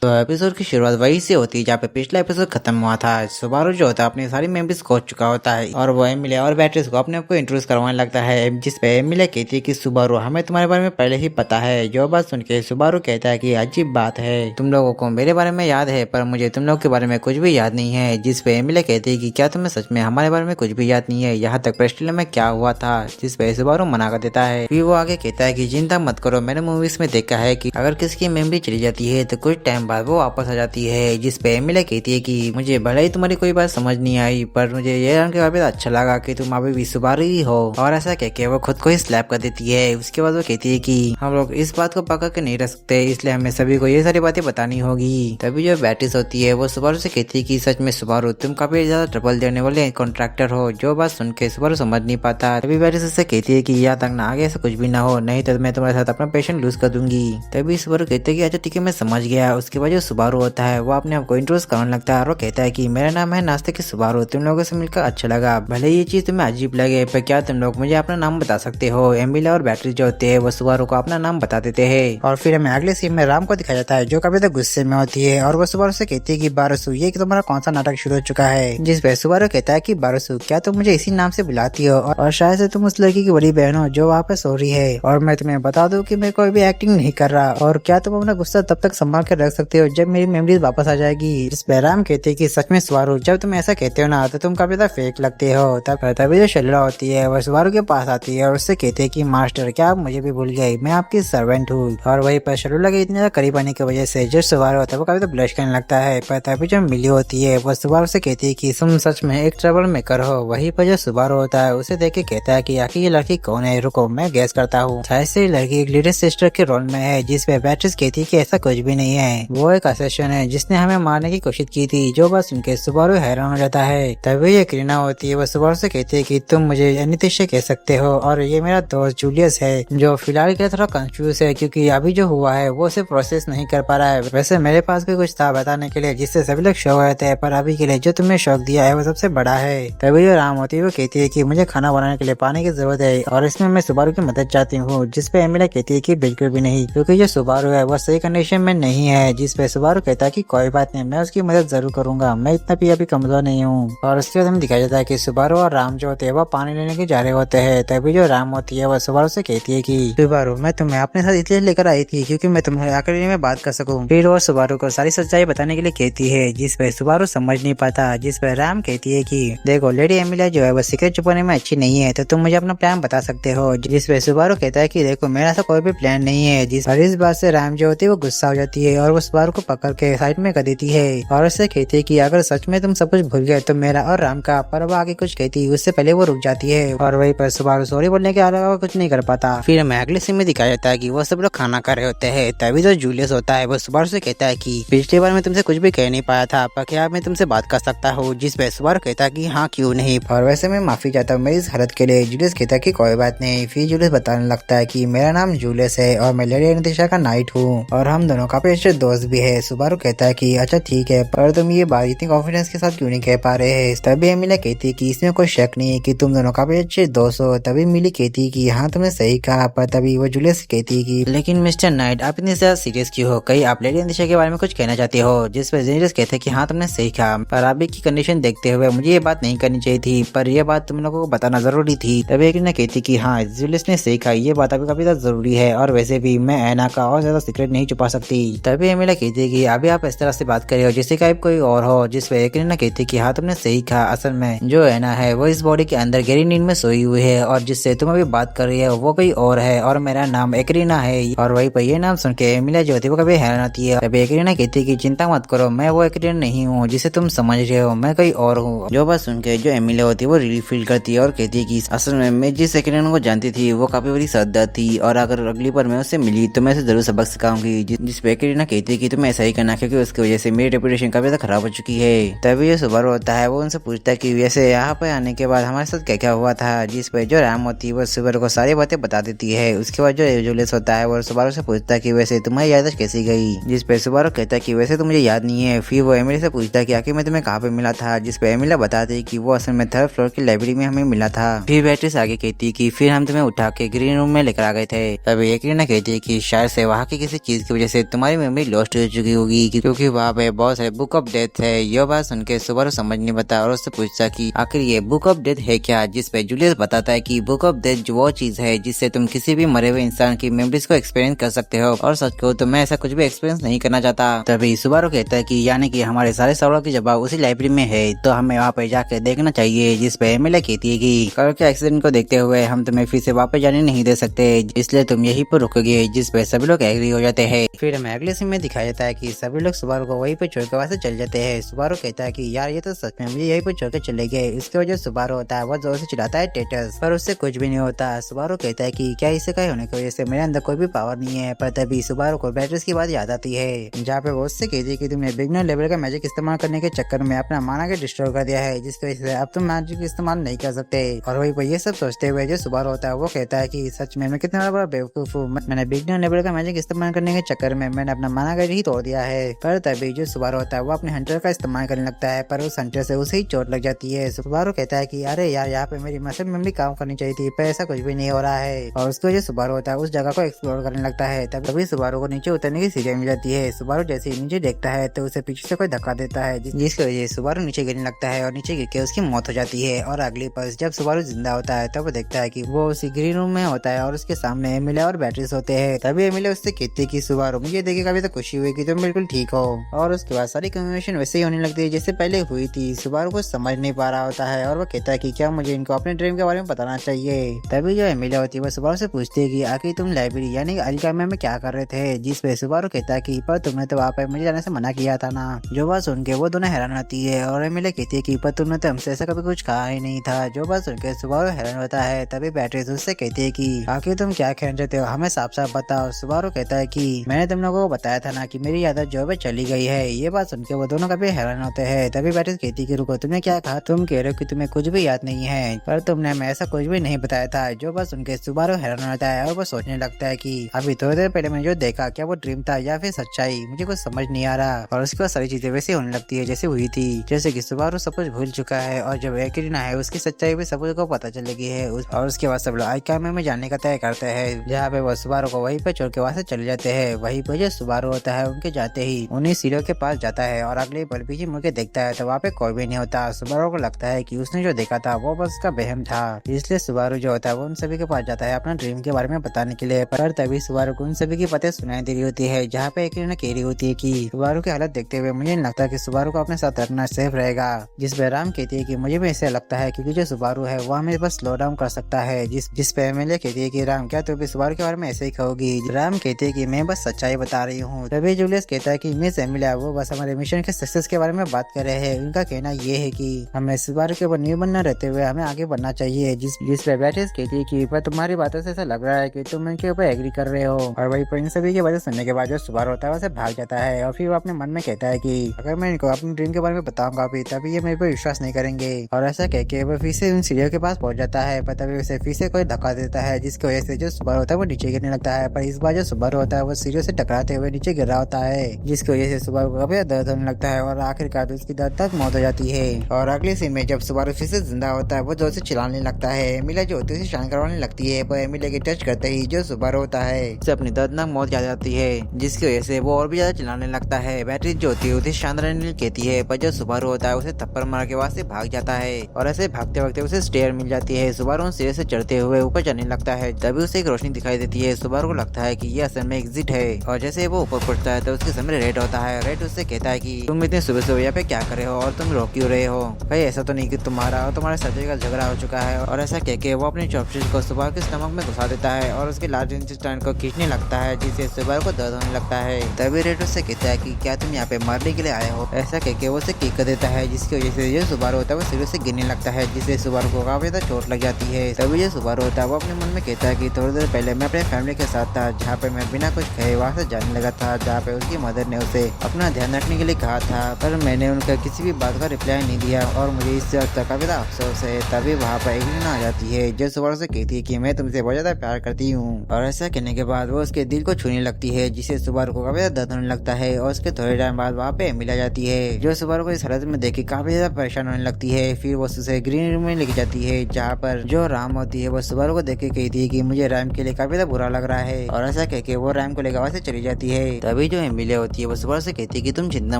तो एपिसोड की शुरुआत वही से होती है जहाँ पे पिछला एपिसोड खत्म हुआ था। सुबारू जो होता है अपनी सारी मेमोरीज खो चुका होता है और वो एमिलिया और बैटरीज को अपने आप को इंट्रोड्यूस करवाने लगता है, जिस पे एमिलिया कहती है कि सुबारू हमें तुम्हारे बारे में पहले ही पता है। जो बात सुन के सुबारू कहता है कि अजीब बात है, तुम लोगों को मेरे बारे में याद है पर मुझे तुम लोगों के बारे में कुछ भी याद नहीं है। जिस पे एमिलिया कहती है कि क्या तुम्हें सच में हमारे बारे में कुछ भी याद नहीं है, यहाँ तक प्रेस्टिला में क्या हुआ था। जिस पे सुबारू मना कर देता है। फिर वो आगे कहता है कि चिंता मत करो, मैंने मूवीज में देखा है कि अगर किसी की मेमोरी चली जाती है तो कुछ टाइम बाद वो वापस आ जाती है। जिस पे एमिलिया कहती है कि मुझे भले ही तुम्हारी कोई बात समझ नहीं आई पर मुझे ये जान के काफी अच्छा लगा कि तुम अभी भी सुबारू ही हो। और ऐसा कह के वो खुद को ही स्लैप कर देती है। उसके बाद वो कहती है कि हम लोग इस बात को पकड़ के नहीं रख सकते, इसलिए हमें सभी को ये सारी बातें बतानी होगी। तभी जो बैटिस होती है वो सुबारू से कहती है कि सच में सुबारू तुम काफी ज्यादा ट्रबल देने वाले कॉन्ट्रैक्टर हो। जो बात सुन के सुबारू समझ नहीं पाता। तभी बैटिस उससे कहती है कि यहाँ तक ना आगे ऐसा कुछ भी ना हो, नहीं तो मैं तुम्हारे साथ अपना पेशेंट लूज कर दूंगी। तभी सुबारू कहते हैं कि अच्छा ठीक है मैं समझ गया। उसके बाद जो सुबारू होता है वो अपने आप को इंट्रोड्यूस करने लगता है और वो कहता है कि मेरा नाम है नाश्ते की सुबारू, तुम लोगों से मिलकर अच्छा लगा। भले ये चीज तुम्हें अजीब लगे पर क्या तुम लोग मुझे अपना नाम बता सकते हो। एमिलिया और बैटरी जो होते हैं वो सुबारू को अपना नाम बता देते हैं। और फिर हमें अगले सीन में राम को दिखाया जाता है जो कभी तक गुस्से में होती है और वो सुबारू से कहती है कि बारसू ये कि तुम्हारा कौन सा नाटक शुरू हो चुका है। जिस पे सुबारू कहता है कि बारसू क्या तुम मुझे इसी नाम से बुलाती हो और शायद से तुम उस लड़की की बड़ी बहन हो जो वहाँ पे सो रही है। और मैं तुम्हें बता दूं कि मैं कोई भी एक्टिंग नहीं कर रहा और क्या तुम अपना गुस्सा तब तक संभाल कर रख सकते हो जब मेरी मेमोरीज वापस आ जाएगी। जिस पे राम कहते हैं कि सच में सुबारू जब तुम ऐसा कहते हो ना तो तुम काफी ज्यादा फेक लगते हो। तभी जो शैलरा होती है वह सुबारू के पास आती है और उससे कहते हैं कि मास्टर क्या आप मुझे भी भूल गए, मैं आपकी सर्वेंट हूँ। और वही पर शैलरा के इतने ज्यादा करीब आने की वजह से जो सुबारू होता है वो काफी ज्यादा ब्लश करने लगता है। पर तभी जो मिली होती है वो सुबारू से कहती है कि तुम सच में एक ट्रबल मेकर हो। वही पर जो सुबारू होता है उसे देख के कहता है कि आखिर ये लड़की कौन है, रुको मैं गैस करता हूँ। शायद से लड़की एक लिटिल सिस्टर के रोल में है। जिस पे बैट्रिस कहती है कि ऐसा कुछ भी नहीं है, वो एक असेसन है जिसने हमें मारने की कोशिश की थी। जो बात सुनकर सुबारू हैरान हो जाता है। तभी ये क्रीना होती है वो सुबारू से कहती है कि तुम मुझे अनितिश कह सकते हो और ये मेरा दोस्त जूलियस है जो फिलहाल के लिए थोड़ा कंफ्यूज है क्योंकि अभी जो हुआ है वो उसे प्रोसेस नहीं कर पा रहा है। वैसे मेरे पास भी कुछ था बताने के लिए जिससे सभी लोग शौक रहते हैं पर अभी के लिए जो तुमने शौक दिया है वो सबसे बड़ा है। तभी जो राम होती है वो कहती है कि मुझे खाना बनाने के लिए पानी की जरूरत है और इसमें मैं सुबारू की मदद चाहती हूँ। जिस पे एमिलिया कहती है कि बिल्कुल भी नहीं क्योंकि जो सुबारू है वो सही कंडीशन में नहीं है। जिस पे सुबारू कहता है कि कोई बात नहीं, मैं उसकी मदद जरूर करूंगा, मैं इतना भी अभी कमजोर नहीं हूँ। और उसके बाद हमें दिखाया जाता है कि सुबारू और राम जो होते हैं वो पानी लेने के जा रहे होते हैं। तभी जो राम होती है वो सुबारू से कहती है कि सुबारू मैं तुम्हें अपने साथ इसलिए लेकर आई थी क्योंकि मैं तुम्हें अकेले में बात कर सकूं। फिर वो सुबारू को सारी सच्चाई बताने के लिए कहती है जिस पे सुबारू समझ नहीं पाता। जिस पे राम कहती है कि देखो लेडी एमिलिया जो है वो सीक्रेट छुपाने में अच्छी नहीं है तो तुम मुझे अपना प्लान बता सकते हो। जिस पे सुबारू कहता है कि देखो मेरा ऐसा कोई भी प्लान नहीं है। इस बात से राम जो होती है वो गुस्सा हो जाती है और वो सुबारू को पकड़ के साइड में कर देती है और उससे कहती है कि अगर सच में तुम सब कुछ भूल गए तो मेरा और राम का। पर वो आगे कुछ कहती है उससे पहले वो रुक जाती है और वही पर सुबारू सॉरी बोलने के अलावा कुछ नहीं कर पाता। फिर हमें अगले सीन में दिखाया जाता है कि वो सब लोग खाना खा रहे होते हैं। तभी जो जूलियस होता है वो सुबारू से कहता है कि पिछली बार मैं तुमसे कुछ भी कह नहीं पाया था पर क्या मैं तुमसे बात कर सकता हूँ। जिस पे सुबारू कहता है कि हाँ क्यों नहीं और वैसे मैं माफी चाहता हूँ मेरी इस हालत के लिए। जूलियस कहता है कि कोई बात नहीं। फिर जूलियस बताने लगता है कि मेरा नाम जूलियस है और मैं लेडी अनितिशा का नाइट हूँ और हम दोनों काफी अच्छे दोस्त भी है। सुबारू कहता है कि अच्छा ठीक है पर तुम ये बात इतनी कॉन्फिडेंस के साथ क्यों नहीं कह पा रहे हैं। तभी एमिलिया कहती है कि इसमें कोई शक नहीं है कि तुम दोनों काफी अच्छे दोस्त हो। तभी मिली कहती है कि हाँ तुमने सही कहा। पर तभी वो जूलियस कहती है कि लेकिन मिस्टर नाइट आप इतनी ज्यादा सीरियस क्यों हो, कहीं आप लेडी अनितिशा के बारे में कुछ कहना चाहते हो। जिस पर जूलियस कहते हैं कि हाँ तुमने सही कहा पर अभी की कंडीशन देखते हुए मुझे ये बात नहीं करनी चाहिए थी पर यह बात तुम लोगों को बताना जरूरी थी। तभी एक ने कहती कि हाँ जूलियस ने सही कहा, ये बात अभी काफी ज्यादा जरूरी है और वैसे भी मैं ऐना का और ज्यादा सीक्रेट नहीं छुपा सकती। तभी एमिलिया कहती है कि अभी आप इस तरह से बात करे हो जैसे कि आप कोई और हो। जिस पे एक ने कहती कि हाँ तुमने सही कहा, असल में जो ऐना है वो इस बॉडी के अंदर गहरी नींद में सोई हुई है और जिससे तुम अभी बात कर रही है वो कोई और है और मेरा नाम एकरीना है। और वही पर ये नाम सुन के एमिलिया जो होती है वो कभी हैरान आती है। तभी एकरीना कहती है कि चिंता मत करो, मैं वो एकरीना नहीं हूँ जिसे तुम समझ रहे हो, मैं कोई और हूँ। जो बात सुन के जो एमिलिया होती है वो रिलीफ फील करती है और कहती है कि असल में मैं जिस एकरीना को जानती थी वो काफी बड़ी सरदर्द थी और अगर अगली बार मैं उससे मिली तो मैं उसे जरूर सबक सिखाऊंगी। जिस पे एकरीना कहती है कि तुम ऐसा ही करना क्योंकि उसकी वजह से मेरी रेपुटेशन काफी ज्यादा खराब हो चुकी है। तभी ये सुबारू होता है वो उनसे पूछता है कि वैसे यहाँ पे आने के बाद हमारे साथ क्या क्या हुआ था। जिस पे जो राम होती है वो सुबारू को सारी बातें बता देती है। उसके बाद जो जूलियस होता है वो सुबारू से पूछता है कि वैसे तुम्हारी याददाश्त कैसी गई। जिस पे सुबारू कहता है कि वैसे तो मुझे याद नहीं है। फिर वो एमिली से पूछता है कि आखिर मैं तुम्हें कहाँ पे मिला था। जिस पे एमिला बताती है कि वो असल में 3rd फ्लोर की लाइब्रेरी में हमें मिला था। फिर बैटरी आगे कहती है कि फिर हम तुम्हें उठा के ग्रीन रूम में लेकर आ गए थे। तभी एक कहती है कि शायद से वहाँ की किसी चीज की वजह से तुम्हारी मेमोरी लॉस्ट एग्जॉस्ट हो चुकी होगी क्योंकि वहाँ पे बहुत सारे बुक ऑफ डेथ है। यह बात सुन के सुबारू समझ नहीं पाता और उससे पूछता कि आखिर ये बुक ऑफ डेथ है क्या, जिस पे जूलियस बताता है कि बुक ऑफ डेथ जो वो चीज है जिससे तुम किसी भी मरे हुए इंसान की मेमोरीज को एक्सपीरियंस कर सकते हो। और सच कहूं तो मैं ऐसा कुछ भी एक्सपीरियंस नहीं करना चाहता। तभी सुबारू कहता है कि यानी कि हमारे सारे सवालों की जवाब उसी लाइब्रेरी में है, तो हमें वहाँ पे जाकर देखना चाहिए। जिस पे एमिला कहती है कि कल के एक्सीडेंट को देखते हुए हम तुम्हें फिर से वापस जाने नहीं दे सकते, इसलिए तुम यहीं पर रुकोगे। जिस पे सभी लोग एग्री हो जाते हैं। फिर हमें अगले सीन में दिखाया जाता है कि सभी लोग सुबारू को वहीं पे छोड़ के वहाँ से चल जाते हैं। सुबारू कहता है कि यार ये तो सच में मुझे यहीं पे छोड़ के चले गए। इसके वजह सुबारू होता है वो जोर से चिल्लाता है टेटस, पर उससे कुछ भी नहीं होता। सुबारू कहता है कि क्या इससे कहीं होने की वजह से मेरे अंदर कोई भी पावर नहीं है। पर तभी सुबारू को बैटरीज की बात याद आती है, जहाँ पे वो उससे कहती है कि तुमने बिगनर लेवल का मैजिक इस्तेमाल करने के चक्कर में अपना माना के डिस्ट्रॉय कर दिया है, जिसकी वजह से अब तुम मैजिक इस्तेमाल नहीं कर सकते। और वही पर ये सब सोचते हुए जो सुबारू होता है वो कहता है कि सच में मैं कितना बड़ा बेवकूफ हूँ, मैंने बिगनर लेवल का मैजिक इस्तेमाल करने के चक्कर में मैंने अपना माना का ही तोड़ दिया है। पर तभी जो सुबारू होता है वो अपने हंटर का इस्तेमाल करने लगता है, पर उस हंटर से उसे ही चोट लग जाती है। सुबारू कहता है कि अरे यार यहाँ पे मेरी मसल मेमोरी काम करनी चाहिए थी, पर ऐसा कुछ भी नहीं हो रहा है। और उसको जो सुबारू होता है उस जगह को एक्सप्लोर करने लगता है। तभी सुबारू को नीचे उतरने की सीढ़ियां मिल जाती है। सुबारू जैसे ही नीचे देखता है तो उसे पीछे से कोई धक्का देता है, जिसकी वजह से सुबारू नीचे गिरने लगता है और नीचे गिर के उसकी मौत हो जाती है। और अगली पल जब सुबारू जिंदा होता है तब वो देखता है कि वो उसी ग्रीन रूम में होता है और उसके सामने एमिलिया और बैटरीज होते हैं। तभी एमिलिया उससे कहती है कि सुबारू मुझे देखे काफी तो खुशी हुई कि तुम बिल्कुल ठीक हो। और उसके बाद सारी कन्वर्सेशन वैसे ही होने लगती है जैसे पहले हुई थी। सुबारू को समझ नहीं पा रहा होता है और वो कहता है कि क्या मुझे इनको अपने ड्रीम के बारे में बताना चाहिए। तभी जो एमिलिया होती है वो सुबारू से पूछती है कि आखिर तुम लाइब्रेरी यानी अल्काइमी में क्या कर रहे थे, जिस पे सुबारू कहता है कि पर तुमने तो वहाँ पे मुझे जाने से मना किया था ना। जो बात सुन के वो दोनों हैरान होती है और एमिलिया कहती है कि पर तुमने तो हमसे ऐसा कभी कुछ कहा ही नहीं था। जो बात सुन के सुबारू हैरान होता है। तभी बैटरीज उससे कहती है कि आखिर तुम क्या खेल रहे हो, हमें साफ साफ बताओ। सुबारू कहता है कि मैंने तुम लोगों को बताया था ना कि मेरी आदत जो है चली गई है। ये बात सुन के वो दोनों काफी हैरान होते हैं। तभी बैटरीज कहती है कि रुको, तुमने क्या कहा? तुम कह रहे हो कि तुम्हें कुछ भी याद नहीं है, पर तुमने हमें ऐसा कुछ भी नहीं बताया था। जो बात सुन के सुबारू हैरान होता है और वो सोचने लगता है कि अभी थोड़ी देर पहले मैंने जो देखा क्या वो ड्रीम था या फिर सच्चाई, मुझे कुछ समझ नहीं आ रहा। और उसके बाद सारी चीजें वैसे होने लगती है जैसे हुई थी, जैसे कि सुबारू सब कुछ भूल चुका है और जब एकरीना है उसकी सच्चाई भी सब को पता चल गई है। और उसके बाद सब लोग अल्काइमी में जाने का तय करते हैं, जहाँ पे वो सुबारू को वहीं पे छोड़ के वहाँ से चले जाते हैं। वहीं पर जो सुबारू होता है उनके जाते ही उन्हीं सीढ़ियों के पास जाता है और अगले पल पीछे मुड़ के देखता है तो वहाँ पे कोई भी नहीं होता। सुबारू को लगता है कि उसने जो देखा था वो बस उसका वहम था, इसलिए सुबारू जो होता है वो उन सभी के पास जाता है अपना ड्रीम के बारे में बताने के लिए। पर तभी सुबारू को उन सभी की पते सुनाई दे रही होती है, जहाँ पे एकरीना कह रही होती है कि सुबारू की हालत देखते हुए मुझे नहीं लगता कि सुबारू को अपने साथ रखना सेफ रहेगा। जिस पे राम कहती है कि मुझे भी ऐसा लगता है क्योंकि जो सुबारू है वो हमें बस स्लो डाउन कर सकता है। जिस पे एमिलिया कहती है कि राम क्या तू भी सुबारू के बारे में ऐसे ही कहोगी? राम कहती है कि मैं बस सच्चाई बता रही हूँ। तभी जूलियस कहता है कि मिस एमिलिया वो बस हमारे मिशन के सक्सेस के बारे में बात कर रहे हैं। उनका कहना ये है कि हमें सुबारू के ऊपर निर्भर न रहते हुए हमें आगे बढ़ना चाहिए। जिस पे बैटरीज कहती है कि पर तुम्हारी बातों से ऐसा लग रहा है कि तुम इनके ऊपर एग्री कर रहे हो। और वही पर इन सभी की बातें सुनने के बाद जो सुबारू होता है वैसे भाग जाता है और फिर वो अपने मन में कहता है कि अगर मैं इनको अपने ड्रीम के बारे में बताऊंगा भी तभी ये मेरे पर विश्वास नहीं करेंगे। और ऐसा कह के वो फिर से उन सीढ़ियों के पास पहुंच जाता है, पर तभी उसे फिर से कोई धक्का देता है, जिसकी वजह से जो सुबारू होता है वो नीचे गिरने लगता है। पर इस बार जो सुबारू होता है वो सीढ़ियों से टकराते हुए नीचे गिर रहा होता है, जिसकी वजह से सुबारू को काफी दर्द होने लगता है और आखिरकार उसकी दर्द तक मौत हो जाती है। और अगले सीन में जब सुबारू फिर से जिंदा होता है वो जोर से चिल्लाने लगता है। एमिलिया जो होती है उसे शांत करवाने लगती है, पर एमिलिया के टच करते ही जो सुबारू होता है उसे अपनी दर्दनाक मौत याद आती है, जिसकी वजह से वो और भी ज्यादा चिल्लाने लगता है। बैटरी जो होती है उसे शांत रहने कहती है, पर जो सुबारू होता है उसे थप्पड़ मार के वहाँ से भाग जाता है। और ऐसे भागते वक्त उसे स्टेयर मिल जाती है। सुबारू सिरे से चढ़ते हुए ऊपर जाने लगता है। तभी उसे एक रोशनी दिखाई देती है। सुबारू को लगता है कि ये असल में एग्जिट है। और जैसे वो ऊपर पहुंचता है तो उसके सामने रेड होता है। रेड उससे कहता है कि तुम इतने सुबह सुबह यहाँ पे क्या कर रहे हो और तुम रो क्यों रहे हो? भाई ऐसा तो नहीं कि तुम्हारा और तुम्हारे सर्जरी का झगड़ा हो चुका है। और ऐसा कह के वो अपनी चॉपस्टिक को सुबारू के स्टमक में घुसा देता है और उसके लार्ज इंटेस्टाइन को खींचने लगता है, जिससे सुबारू को दर्द होने लगता है। तभी रेड उससे कहता है कि क्या तुम यहाँ पे मरने के लिए आए हो? ऐसा कह के वो उसे किक कर देता है, जिसकी वजह से जो सुबारू होता है वो सीढ़ी से गिरने लगता है, जिससे सुबारू को काफी ज्यादा चोट लग जाती है। तभी जो सुबारू होता है वो अपने मन में कहता है कि थोड़ी देर पहले मैं अपने फैमिली के साथ था, जहाँ पे मैं बिना कुछ कहे वहाँ से जाने लगा था, जहाँ पे उसकी मदर ने उसे अपना ध्यान रखने के लिए कहा था, पर मैंने उनका किसी भी बात का रिप्लाई नहीं दिया और मुझे इससे अब तक काफी ज्यादा अफसोस है। तभी वहाँ पर एकरीना आ जाती है, जो सुबारू से कहती है कि मैं तुमसे बहुत ज्यादा प्यार करती हूँ। और ऐसा कहने के बाद वो उसके दिल को छूने लगती है, जिससे सुबारू को काफी ज्यादा दर्द होने लगता है। और उसके थोड़े टाइम बाद वहाँ पे मिल जाती है, जो सुबारू को इस हालत में देख के काफी ज्यादा परेशान होने लगती है। फिर वो उसे ग्रीन रूम में लेके जाती है, जहाँ पर जो राम होती है वो सुबारू को देख के कहती है कि मुझे राम के लिए काफी ज्यादा बुरा लग रहा है। और ऐसा कह के वो राम को लेकर वहाँ से चली जाती है। तभी तभी जो एमिली होती है वो सुबारू से कहती है कि तुम चिंता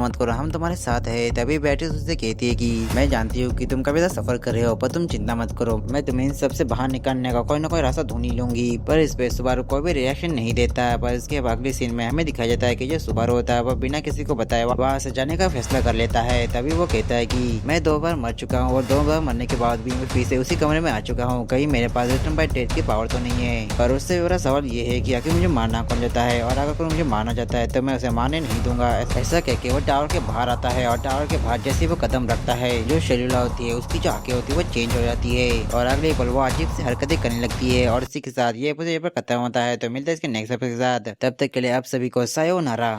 मत करो, हम तुम्हारे साथ है। तभी बेट्रिस उससे कहती है कि मैं जानती हूँ कि तुम कभी सफर कर रहे हो, पर तुम चिंता मत करो, मैं तुम्हें इन सबसे बाहर निकालने का कोई ना कोई रास्ता ढूंढ ही लूंगी। पर इस पे सुबारू कोई भी रिएक्शन नहीं देता है। पर इसके अगले सीन में हमें दिखाया जाता है कि जो सुबारू होता है वह बिना किसी को बताए वहाँ से जाने का फैसला कर लेता है। तभी वो कहता है कि मैं 2 बार मर चुका हूँ और 2 बार मरने के बाद भी मैं फिर से उसी कमरे में आ चुका हूँ, कहीं मेरे पास रिटर्न बाय डेथ की पावर तो नहीं है। पर उससे मेरा सवाल ये है कि आखिर मुझे मारना कौन चाहता है, और अगर कोई मुझे मारना चाहता है तो मैं उसे मारने नहीं दूंगा। ऐसा कह के वो टावर के बाहर आता है और टावर के बाहर जैसे वो कदम रखता है जो शेल्यूला होती है उसकी जो आंखें होती है वो चेंज हो जाती है और अगले पल वो अजीब सी हरकतें करने लगती है। और इसी के साथ ये एपिसोड खत्म होता है। तो मिलता है इसके नेक्स्ट एपिसोड के साथ, तब तक के लिए आप सभी को सायोनारा।